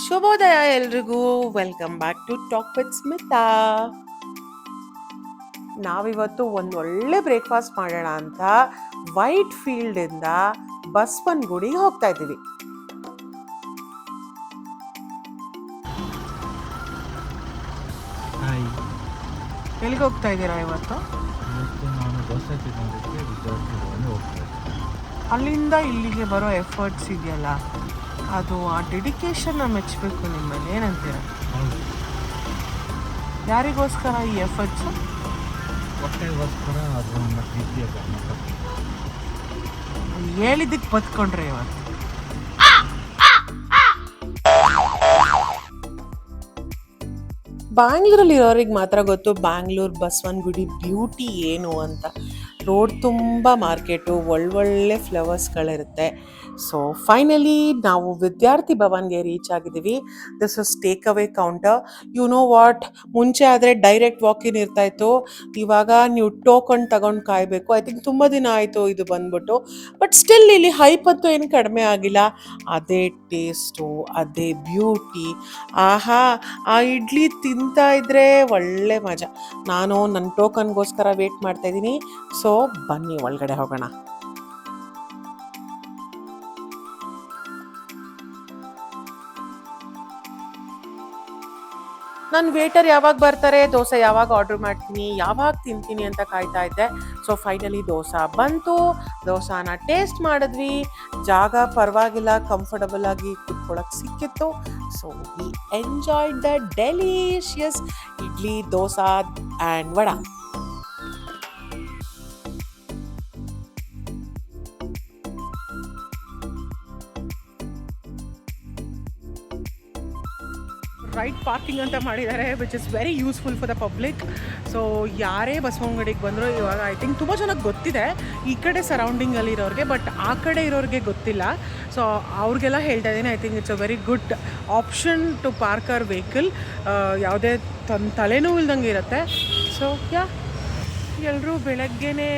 ಶುಭೋದಯ ಎಲ್ರಿಗೂ. Welcome back to talk with Smita. ನಾವಿವತ್ತು ಒಂದು ಒಳ್ಳೆ ಬ್ರೇಕ್ಫಾಸ್ಟ್ ಮಾಡೋಣ ಅಂತ ವೈಟ್ ಫೀಲ್ಡಿಂದ ಬಸವನಗುಡಿಗೆ ಹೋಗ್ತಾ ಇದ್ದೀವಿ. ಹಾಯ್, ಎಲ್ಲಿಗೆ ಹೋಗ್ತಾ ಇದ್ದೀರಾ ಇವತ್ತು? ಇವತ್ತು ನಾನು ದೋಸೆ ತಿನ್ನೋದಕ್ಕೆ ವಿದ್ಯಾರ್ಥಿ ಭವನಿಗೆ ಹೋಗ್ತಾ ಇದ್ದೀನಿ. ಅಲ್ಲಿಂದ ಇಲ್ಲಿಗೆ ಬರೋ ಎಫರ್ಟ್ಸ್ ಇದೆಯಲ್ಲ, ಅದು ಆ ಡೆಡಿಕೇಶನ್ನ ಮೆಚ್ಚಬೇಕು. ನಿಮ್ಮಲ್ಲಿ ಏನಂತೀರ? ಹೌದು, ಯಾರಿಗೋಸ್ಕರ ಈ ಎಫರ್ಟ್ಸು? ಹೊಟ್ಟೆಗೋಸ್ಕರ ಅದು ನನ್ನ ಪ್ರೀತಿಯ ಕರ್ನಾಟಕ. ಹೇಳಿದ್ದಕ್ಕೆ ಬದ್ಕೊಂಡ್ರೆ ಇವತ್ತು. ಬ್ಯಾಂಗ್ಳೂರಲ್ಲಿ ಇರೋರಿಗೆ ಮಾತ್ರ ಗೊತ್ತು ಬ್ಯಾಂಗ್ಳೂರು ಬಸವನಗುಡಿ ಬ್ಯೂಟಿ ಏನು ಅಂತ. ರೋಡ್ ತುಂಬ ಮಾರ್ಕೆಟು, ಒಳ್ಳೊಳ್ಳೆ ಫ್ಲವರ್ಸ್ಗಳಿರುತ್ತೆ. ಸೊ ಫೈನಲಿ ನಾವು ವಿದ್ಯಾರ್ಥಿ ಭವನ್ಗೆ ರೀಚ್ ಆಗಿದ್ದೀವಿ. This is take away counter. You know what, ಮುಂಚೆ ಆದರೆ ಡೈರೆಕ್ಟ್ ವಾಕಿನ್ ಇರ್ತಾಯಿತ್ತು, ಇವಾಗ ನೀವು ಟೋಕನ್ ತಗೊಂಡು ಕಾಯಬೇಕು. ಐ ಥಿಂಕ್ ತುಂಬ ದಿನ ಆಯಿತು ಇದು ಬಂದ್ಬಿಟ್ಟು. ಬಟ್ ಸ್ಟಿಲ್ ಇಲ್ಲಿ ಹೈಪ್ ಅಂತೂ ಏನು ಕಡಿಮೆ ಆಗಿಲ್ಲ. ಅದೇ ಟೇಸ್ಟು, ಅದೇ ಬ್ಯೂಟಿ. ಆಹಾ, ಆ ಇಡ್ಲಿ ತಿಂತಾ ಇದ್ರೆ ಒಳ್ಳೆ ಮಜಾ. ನಾನು ನನ್ನ ಟೋಕನ್ಗೋಸ್ಕರ ವೇಟ್ ಮಾಡ್ತಾ ಇದ್ದೀನಿ. ಸೊ ಬನ್ನಿ ಒಳಗಡೆ ಹೋಗೋಣ. ನನ್ನ ವೇಟರ್ ಯಾವಾಗ ಬರ್ತಾರೆ, ದೋಸೆ ಯಾವಾಗ ಆರ್ಡ್ರ್ ಮಾಡ್ತೀನಿ, ಯಾವಾಗ ತಿಂತೀನಿ ಅಂತ ಕಾಯ್ತಾ ಇದ್ದೆ. ಸೊ ಫೈನಲಿ ದೋಸೆ ಬಂತು. ದೋಸಾನ ಟೇಸ್ಟ್ ಮಾಡಿದ್ವಿ. ಜಾಗ ಪರವಾಗಿಲ್ಲ, ಕಂಫರ್ಟಬಲ್ ಆಗಿ ಕುತ್ಕೊಳ್ಳೋಕೆ ಸಿಕ್ಕಿತ್ತು. So we enjoyed the delicious idli, dosa and vada. Right parking ಅಂತ ಮಾಡಿದ್ದಾರೆ, which is very useful for the public. So ಯಾರೇ ಬಸವನಗುಡಿಗೆ ಬಂದರೂ ಇವಾಗ ಐ ಥಿಂಕ್ ತುಂಬ ಚೆನ್ನಾಗಿ ಗೊತ್ತಿದೆ ಈ ಕಡೆ ಸರೌಂಡಿಂಗಲ್ಲಿ ಇರೋರಿಗೆ, ಬಟ್ ಆ ಕಡೆ ಇರೋರಿಗೆ ಗೊತ್ತಿಲ್ಲ. ಸೊ ಅವ್ರಿಗೆಲ್ಲ ಹೇಳ್ತಾ ಇದ್ದೀನಿ, I think it's a very good option to park our vehicle. ಯಾವುದೇ ತಲೆನೋವು ಇಲ್ದಂಗೆ ಇರುತ್ತೆ. ಸೊ ಎಲ್ಲರೂ ಬೆಳಗ್ಗೆನೇ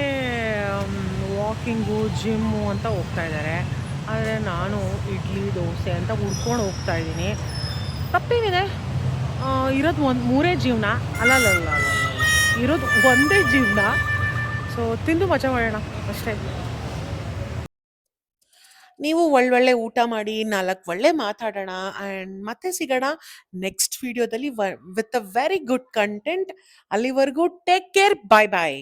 ವಾಕಿಂಗು, ಜಿಮ್ಮು ಅಂತ ಹೋಗ್ತಾ ಇದ್ದಾರೆ. ಆದರೆ ನಾನು ಇಡ್ಲಿ, ದೋಸೆ ಅಂತ ಹುಡ್ಕೊಂಡು ಹೋಗ್ತಾ ಇದ್ದೀನಿ. ತಪ್ಪೇನಿದೆ? ಇರೋದು ಮೂರೇ ಜೀವನ, ಅಲ್ಲ, ಇರೋದು ಒಂದೇ ಜೀವನ. ಸೊ ತಿಂದು ಮಜಾ ಮಾಡೋಣ ಅಷ್ಟೇ. ನೀವು ಒಳ್ಳೊಳ್ಳೆ ಊಟ ಮಾಡಿ, 4 ಒಳ್ಳೆ ಮಾತಾಡೋಣ ಆ್ಯಂಡ್ ಮತ್ತೆ ಸಿಗೋಣ ನೆಕ್ಸ್ಟ್ ವಿಡಿಯೋದಲ್ಲಿ with a very good content. ಅಲ್ಲಿವರೆಗೂ ಟೇಕ್ ಕೇರ್, ಬಾಯ್ ಬಾಯ್.